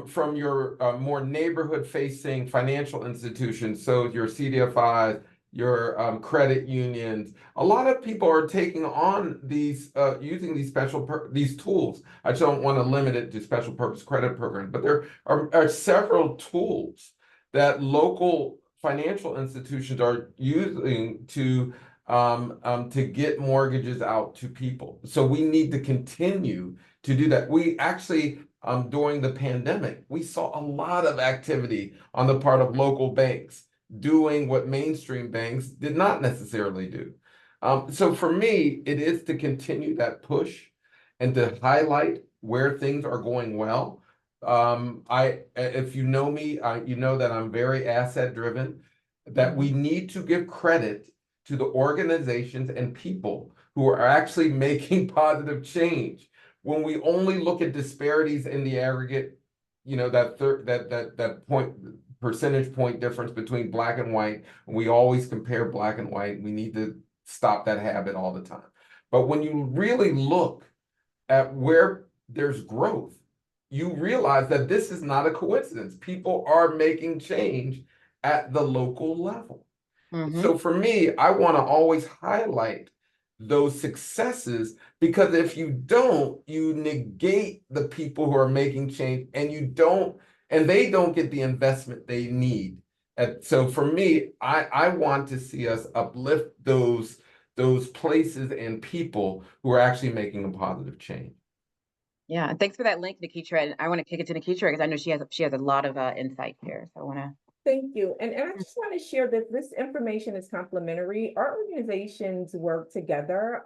Speaker 9: from your more neighborhood-facing financial institutions, so your CDFIs, your credit unions. A lot of people are taking on these, using these these tools. I just don't want to limit it to special purpose credit programs, but there are several tools that local financial institutions are using to get mortgages out to people. So we need to continue to do that. We actually, during the pandemic, we saw a lot of activity on the part of local banks doing what mainstream banks did not necessarily do. So for me, it is to continue that push and to highlight where things are going well. If you know me, you know that I'm very asset driven, that we need to give credit to the organizations and people who are actually making positive change. When we only look at disparities in the aggregate, you know, that percentage point difference between black and white, we always compare black and white. We need to stop that habit all the time. But when you really look at where there's growth, you realize that this is not a coincidence. People are making change at the local level. So for me, I want to always highlight those successes, because if you don't, you negate the people who are making change, and they don't get the investment they need. So for me, I want to see us uplift those places and people who are actually making a positive change.
Speaker 7: Yeah, and thanks for that link, Nikitra. And I want to kick it to Nikitra because I know she has a lot of insight here. So I want to.
Speaker 10: Thank you. And I just want to share that this information is complementary. Our organizations work together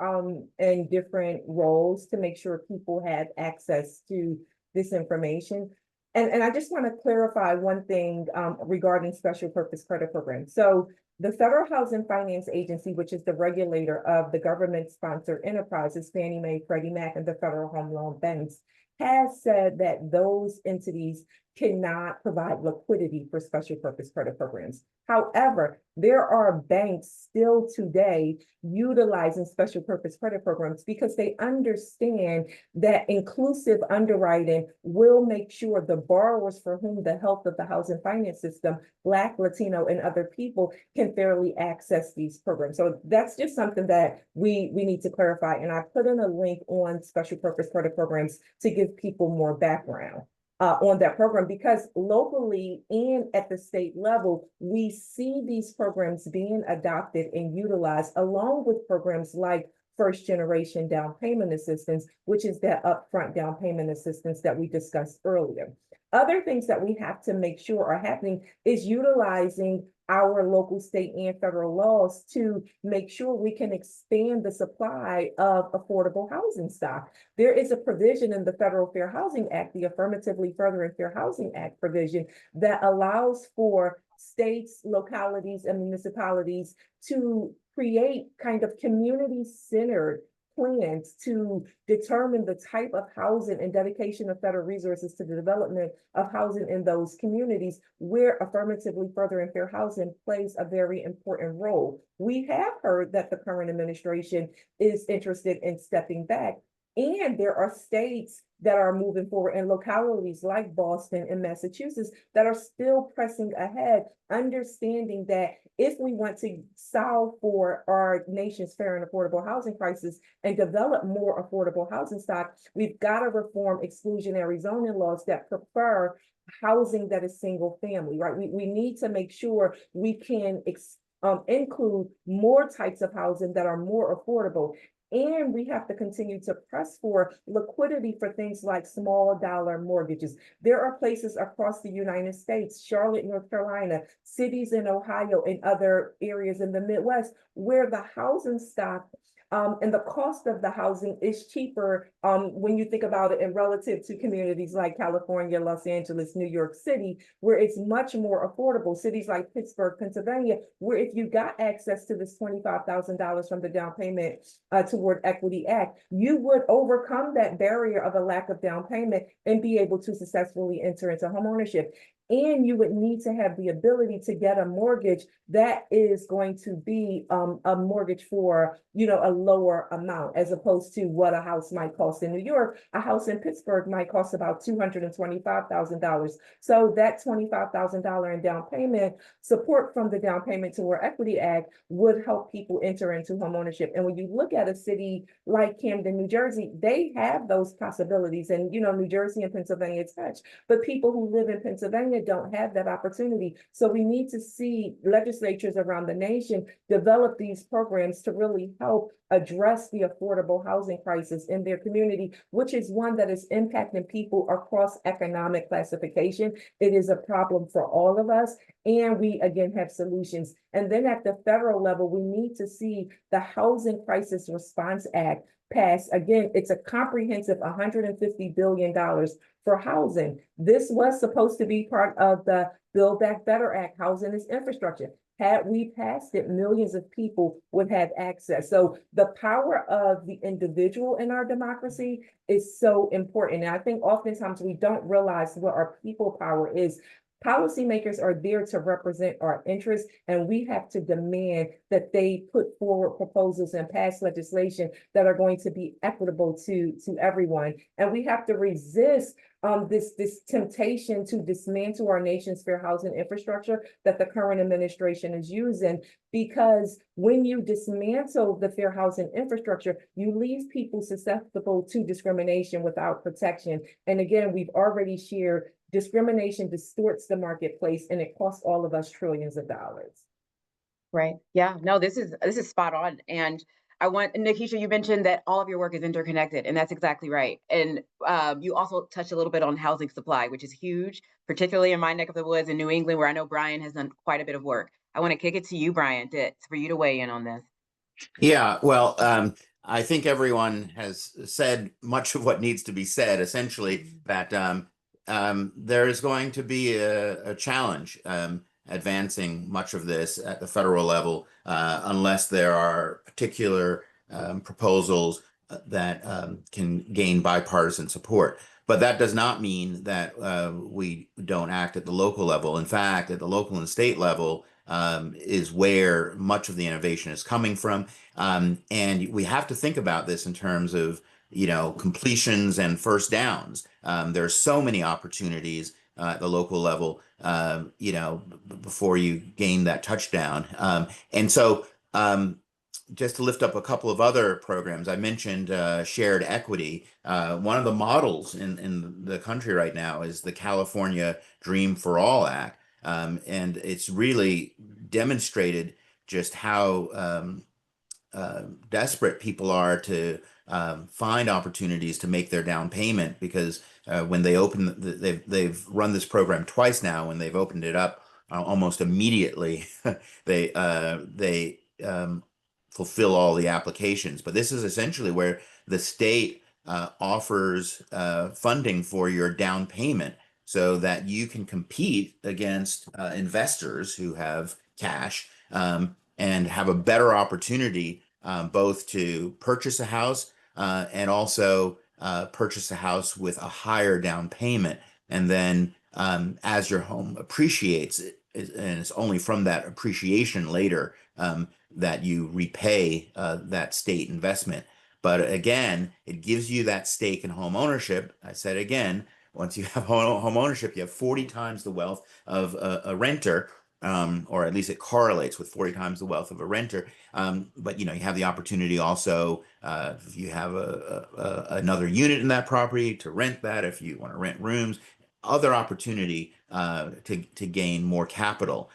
Speaker 10: in different roles to make sure people have access to this information. And I just want to clarify one thing regarding special purpose credit programs. So the Federal Housing Finance Agency, which is the regulator of the government-sponsored enterprises, Fannie Mae, Freddie Mac, and the Federal Home Loan Banks, has said that those entities cannot provide liquidity for special purpose credit programs. However, there are banks still today utilizing special purpose credit programs because they understand that inclusive underwriting will make sure the borrowers for whom the health of the housing finance system, Black, Latino, and other people, can fairly access these programs. So that's just something that we need to clarify. And I put in a link on special purpose credit programs to give people more background on that program, because locally and at the state level, we see these programs being adopted and utilized along with programs like first generation down payment assistance, which is that upfront down payment assistance that we discussed earlier. Other things that we have to make sure are happening is utilizing our local, state, and federal laws to make sure we can expand the supply of affordable housing stock. There is a provision in the Federal Fair Housing Act, the Affirmatively Furthering Fair Housing Act provision, that allows for states, localities, and municipalities to create kind of community-centered plans to determine the type of housing and dedication of federal resources to the development of housing in those communities where affirmatively furthering fair housing plays a very important role. We have heard that the current administration is interested in stepping back, and there are states that are moving forward and localities like Boston and Massachusetts that are still pressing ahead, understanding that if we want to solve for our nation's fair and affordable housing crisis and develop more affordable housing stock, we've got to reform exclusionary zoning laws that prefer housing that is single family, right? We need to make sure we can include more types of housing that are more affordable. And we have to continue to press for liquidity for things like small dollar mortgages. There are places across the United States, Charlotte, North Carolina, cities in Ohio, and other areas in the Midwest, where the housing stock and the cost of the housing is cheaper when you think about it in relative to communities like California, Los Angeles, New York City, where it's much more affordable. Cities like Pittsburgh, Pennsylvania, where if you got access to this $25,000 from the down payment toward Equity Act, you would overcome that barrier of a lack of down payment and be able to successfully enter into homeownership. And you would need to have the ability to get a mortgage that is going to be a mortgage for, a lower amount, as opposed to what a house might cost in New York. A house in Pittsburgh might cost about $225,000. So that $25,000 in down payment support from the Down Payment Toward Equity Act would help people enter into homeownership. And when you look at a city like Camden, New Jersey, they have those possibilities. And, New Jersey and Pennsylvania touch, but people who live in Pennsylvania don't have that opportunity. So we need to see legislatures around the nation develop these programs to really help address the affordable housing crisis in their community, which is one that is impacting people across economic classification. It is a problem for all of us, and we again have solutions. And then at the federal level, we need to see the Housing Crisis Response Act passed. Again, it's a comprehensive $150 billion for housing. This was supposed to be part of the Build Back Better Act, Housing is Infrastructure. Had we passed it, millions of people would have access. So the power of the individual in our democracy is so important. And I think oftentimes we don't realize what our people power is. Policymakers are there to represent our interests, and we have to demand that they put forward proposals and pass legislation that are going to be equitable to everyone. And we have to resist this temptation to dismantle our nation's fair housing infrastructure that the current administration is using, because when you dismantle the fair housing infrastructure, you leave people susceptible to discrimination without protection. And again, we've already shared discrimination distorts the marketplace, and it costs all of us trillions of dollars.
Speaker 7: Right. Yeah. No, this is spot on. And Nikisha, you mentioned that all of your work is interconnected, and that's exactly right. And you also touched a little bit on housing supply, which is huge, particularly in my neck of the woods in New England, where I know Brian has done quite a bit of work. I want to kick it to you, Brian, for you to weigh in on this.
Speaker 8: Yeah, well, I think everyone has said much of what needs to be said, essentially, that there is going to be a challenge advancing much of this at the federal level unless there are particular proposals that can gain bipartisan support. But that does not mean that we don't act at the local level. In fact, at the local and state level is where much of the innovation is coming from. And we have to think about this in terms of, completions and first downs. There are so many opportunities at the local level, before you gain that touchdown. And so just to lift up a couple of other programs, I mentioned shared equity. One of the models in the country right now is the California Dream for All Act. And it's really demonstrated just how desperate people are to find opportunities to make their down payment, because when they open, they've run this program twice now. When they've opened it up, almost immediately they fulfill all the applications. But this is essentially where the state offers funding for your down payment. so that you can compete against investors who have cash, and have a better opportunity, both to purchase a house, and also purchase a house with a higher down payment. And then as your home appreciates, and it's only from that appreciation later that you repay that state investment. But again, it gives you that stake in home ownership. I said again, once you have home ownership, you have 40 times the wealth of a renter, or at least it correlates with 40 times the wealth of a renter. But you have the opportunity also, if you have another unit in that property, to rent that. If you want to rent rooms, other opportunity to gain more capital.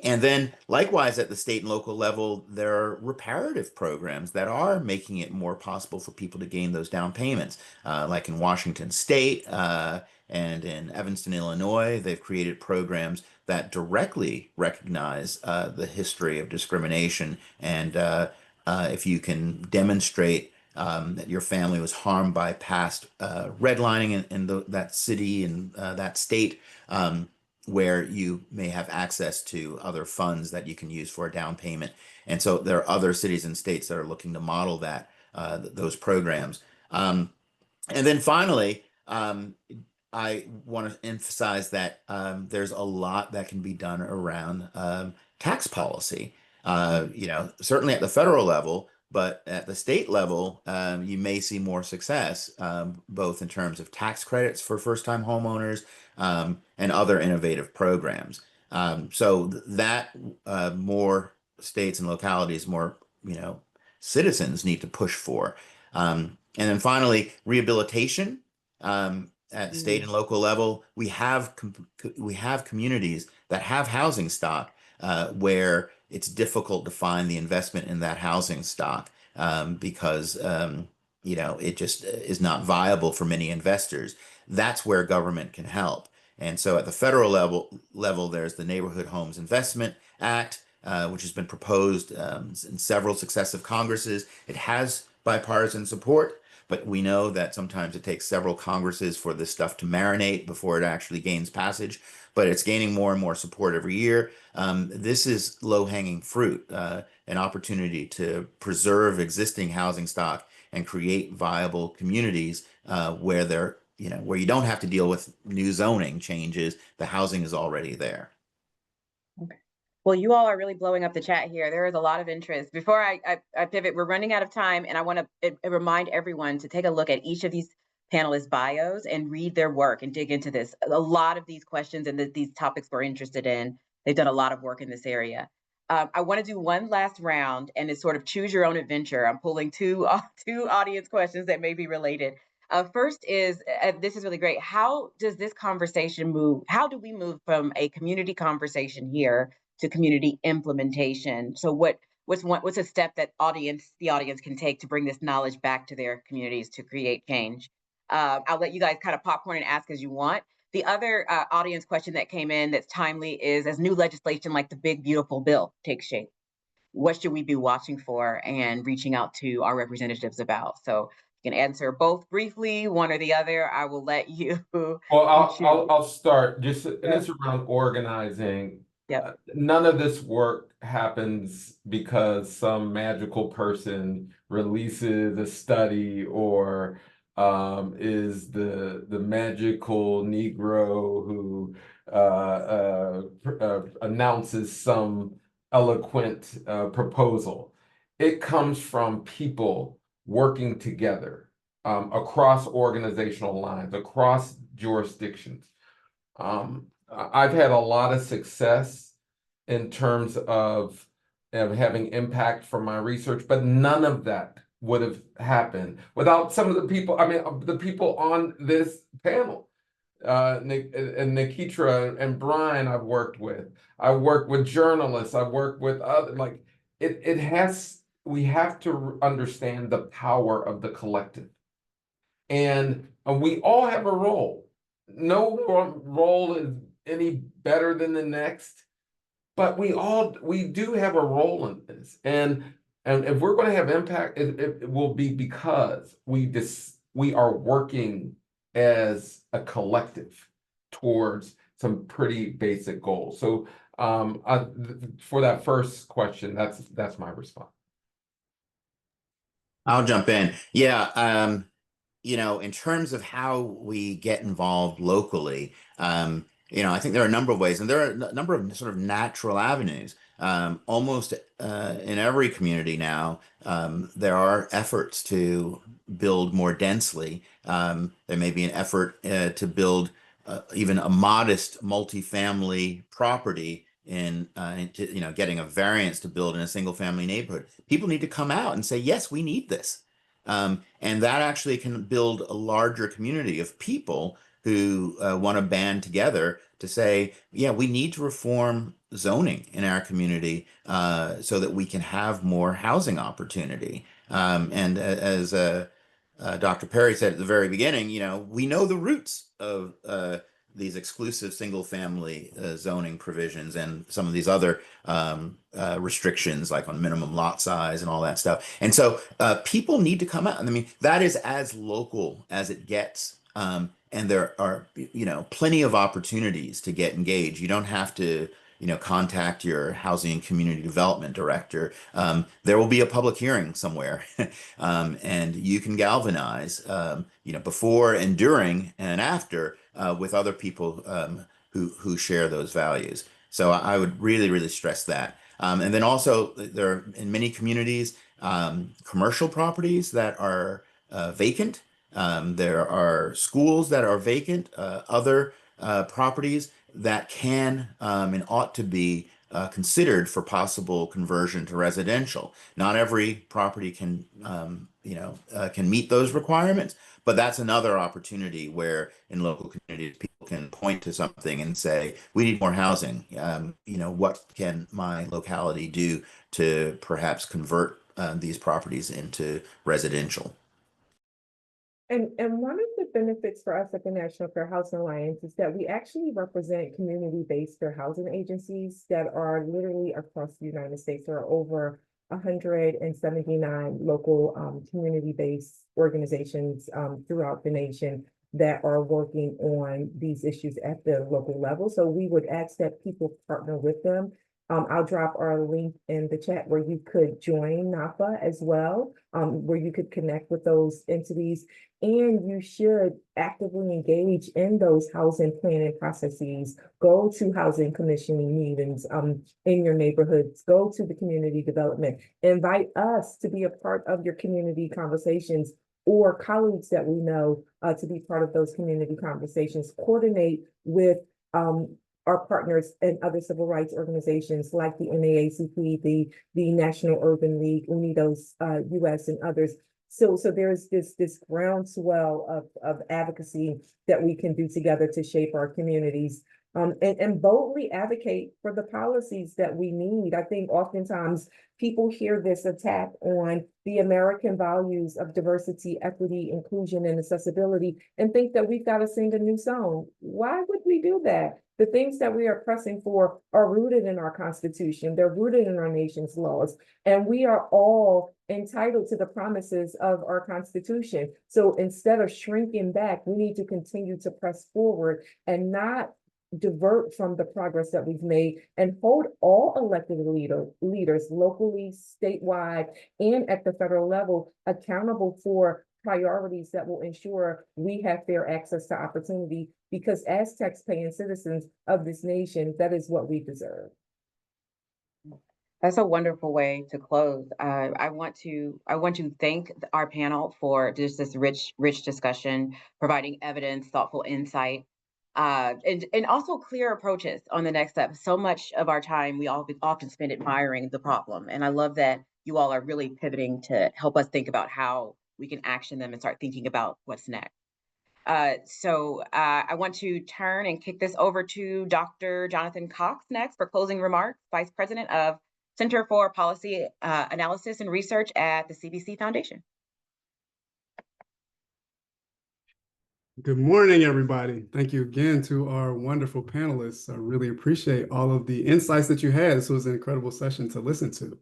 Speaker 8: And then likewise at the state and local level, there are reparative programs that are making it more possible for people to gain those down payments. Like in Washington State and in Evanston, Illinois, they've created programs that directly recognize the history of discrimination. And if you can demonstrate that your family was harmed by past redlining in that city and that state, where you may have access to other funds that you can use for a down payment. And so there are other cities and states that are looking to model those programs. And then finally, I want to emphasize that there's a lot that can be done around tax policy. Certainly at the federal level, but at the state level, you may see more success, both in terms of tax credits for first-time homeowners, and other innovative programs. So that more states and localities, more citizens need to push for. And then finally, rehabilitation. At state and local level, we have communities that have housing stock where it's difficult to find the investment in that housing stock, because it just is not viable for many investors. That's where government can help. And so at the federal level, there's the Neighborhood Homes Investment Act, which has been proposed in several successive Congresses. It has bipartisan support, but we know that sometimes it takes several Congresses for this stuff to marinate before it actually gains passage. But it's gaining more and more support every year. This is low-hanging fruit, an opportunity to preserve existing housing stock and create viable communities where you don't have to deal with new zoning changes. The housing is already there.
Speaker 7: Okay. Well, you all are really blowing up the chat here. There is a lot of interest. Before I pivot, we're running out of time, and I want to remind everyone to take a look at each of these panelists' bios and read their work and dig into this. A lot of these questions and these topics we're interested in, they've done a lot of work in this area. I want to do one last round, and it's sort of choose your own adventure. I'm pulling two audience questions that may be related. First is, this is really great. How does this conversation move? How do we move from a community conversation here to community implementation? So what's a step that the audience can take to bring this knowledge back to their communities to create change? I'll let you guys kind of popcorn and ask as you want. The other audience question that came in that's timely is, as new legislation like the Big Beautiful Bill takes shape, what should we be watching for and reaching out to our representatives about? So you can answer both briefly, one or the other. I will let you.
Speaker 9: Well, I'll start. And it's around organizing.
Speaker 7: Yep.
Speaker 9: None of this work happens because some magical person releases a study or is the magical Negro who announces some eloquent proposal. It comes from people working together across organizational lines, across jurisdictions. I've had a lot of success in terms of having impact from my research, but none of that would have happened without some of the people, the people on this panel. Nikitra and Brian I've worked with. I've worked with journalists. I've worked with other, we have to understand the power of the collective. And we all have a role. No role is any better than the next, but we do have a role in this. And if we're going to have impact, it will be because we are working as a collective towards some pretty basic goals. So for that first question, that's my response.
Speaker 8: I'll jump in. Yeah, in terms of how we get involved locally, I think there are a number of ways, and there are a number of sort of natural avenues. Almost in every community now, there are efforts to build more densely. There may be an effort to build even a modest multifamily property getting a variance to build in a single family neighborhood. People need to come out and say, yes, we need this. And that actually can build a larger community of people who want to band together to say, yeah, we need to reform zoning in our community so that we can have more housing opportunity. And as Dr. Perry said at the very beginning, we know the roots of these exclusive single family zoning provisions and some of these other restrictions like on minimum lot size and all that stuff. And so people need to come out. I mean, that is as local as it gets. And there are, plenty of opportunities to get engaged. You don't have to, contact your housing and community development director. There will be a public hearing somewhere, and you can galvanize, before and during and after with other people who share those values. So I would really, really stress that. And then also, there are in many communities commercial properties that are vacant. There are schools that are vacant, other properties that can and ought to be considered for possible conversion to residential. Not every property can, can meet those requirements, but that's another opportunity where in local communities people can point to something and say, "We need more housing. What can my locality do to perhaps convert these properties into residential?"
Speaker 10: And one of the benefits for us at the National Fair Housing Alliance is that we actually represent community-based fair housing agencies that are literally across the United States. There are over 179 local community-based organizations throughout the nation that are working on these issues at the local level. So we would ask that people partner with them. I'll drop our link in the chat where you could join NAFA as well, where you could connect with those entities. And you should actively engage in those housing planning processes. Go to housing commissioning meetings in your neighborhoods. Go to the community development. Invite us to be a part of your community conversations or colleagues that we know to be part of those community conversations. Coordinate with our partners and other civil rights organizations like the NAACP, the National Urban League, UNIDOS US, and others. So there's this groundswell of advocacy that we can do together to shape our communities and boldly advocate for the policies that we need. I think oftentimes people hear this attack on the American values of diversity, equity, inclusion, and accessibility and think that we've got to sing a new song. Why would we do that? The things that we are pressing for are rooted in our Constitution. They're rooted in our nation's laws. And we are all entitled to the promises of our Constitution. So instead of shrinking back, we need to continue to press forward and not divert from the progress that we've made and hold all elected leaders locally, statewide, and at the federal level accountable for priorities that will ensure we have fair access to opportunity, because as taxpaying citizens of this nation, that is what we deserve.
Speaker 7: That's a wonderful way to close. I want to thank our panel for just this rich discussion, providing evidence, thoughtful insight, and also clear approaches on the next step. So much of our time we often spend admiring the problem, and I love that you all are really pivoting to help us think about how we can action them and start thinking about what's next. So I want to turn and kick this over to Dr. Jonathan Cox next for closing remarks, Vice President of Center for Policy Analysis and Research at the CBC Foundation.
Speaker 11: Good morning, everybody. Thank you again to our wonderful panelists. I really appreciate all of the insights that you had. This was an incredible session to listen to.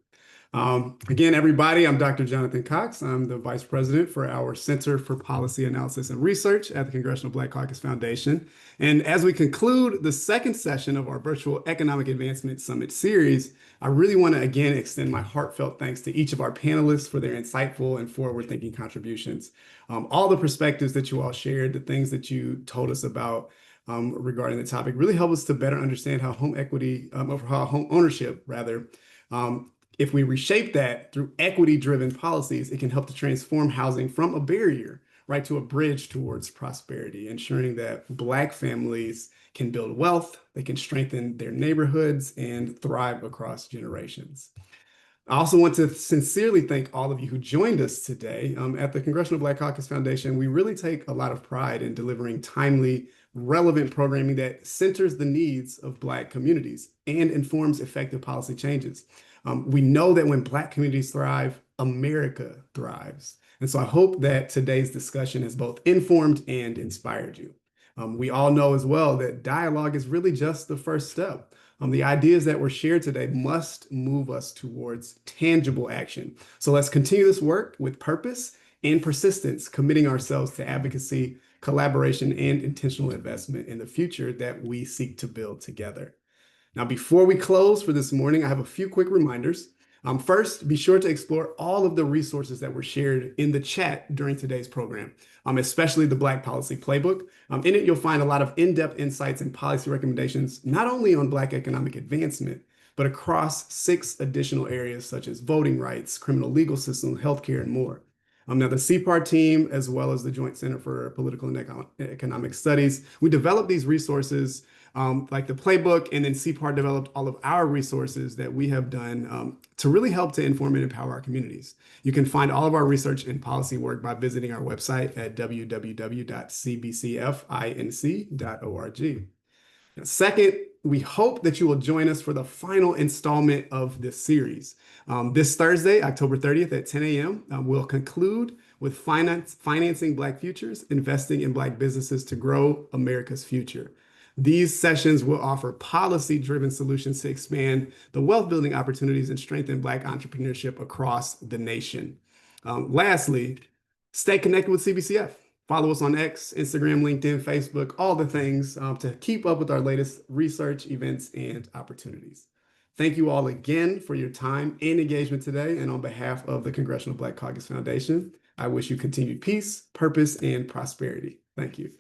Speaker 11: Again, everybody, I'm Dr. Jonathan Cox. I'm the Vice President for our Center for Policy Analysis and Research at the Congressional Black Caucus Foundation. And as we conclude the second session of our virtual Economic Advancement Summit series, I really want to again extend my heartfelt thanks to each of our panelists for their insightful and forward-thinking contributions. All the perspectives that you all shared, the things that you told us about regarding the topic really help us to better understand how home equity, or how home ownership rather, if we reshape that through equity-driven policies, it can help to transform housing from a barrier, right, to a bridge towards prosperity, ensuring that Black families can build wealth, they can strengthen their neighborhoods, and thrive across generations. I also want to sincerely thank all of you who joined us today. At the Congressional Black Caucus Foundation, we really take a lot of pride in delivering timely, relevant programming that centers the needs of Black communities and informs effective policy changes. We know that when Black communities thrive, America thrives. And so I hope that today's discussion has both informed and inspired you. We all know as well that dialogue is really just the first step. The ideas that were shared today must move us towards tangible action. So let's continue this work with purpose and persistence, committing ourselves to advocacy, collaboration, and intentional investment in the future that we seek to build together. Now, before we close for this morning, I have a few quick reminders. First, be sure to explore all of the resources that were shared in the chat during today's program, especially the Black Policy Playbook. In it, you'll find a lot of in-depth insights and policy recommendations, not only on Black economic advancement, but across 6 additional areas such as voting rights, criminal legal system, healthcare, and more. Now, the CPAR team, as well as the Joint Center for Political and Economic Studies, we developed these resources like the playbook, and then CPAR developed all of our resources that we have done to really help to inform and empower our communities. You can find all of our research and policy work by visiting our website at www.cbcfinc.org. Second, we hope that you will join us for the final installment of this series. This Thursday, October 30th at 10 a.m., we'll conclude with Financing Black Futures, Investing in Black Businesses to Grow America's Future. These sessions will offer policy-driven solutions to expand the wealth building opportunities and strengthen Black entrepreneurship across the nation. Lastly, stay connected with CBCF. Follow us on X, Instagram, LinkedIn, Facebook, all the things to keep up with our latest research, events, and opportunities. Thank you all again for your time and engagement today. And on behalf of the Congressional Black Caucus Foundation, I wish you continued peace, purpose, and prosperity. Thank you.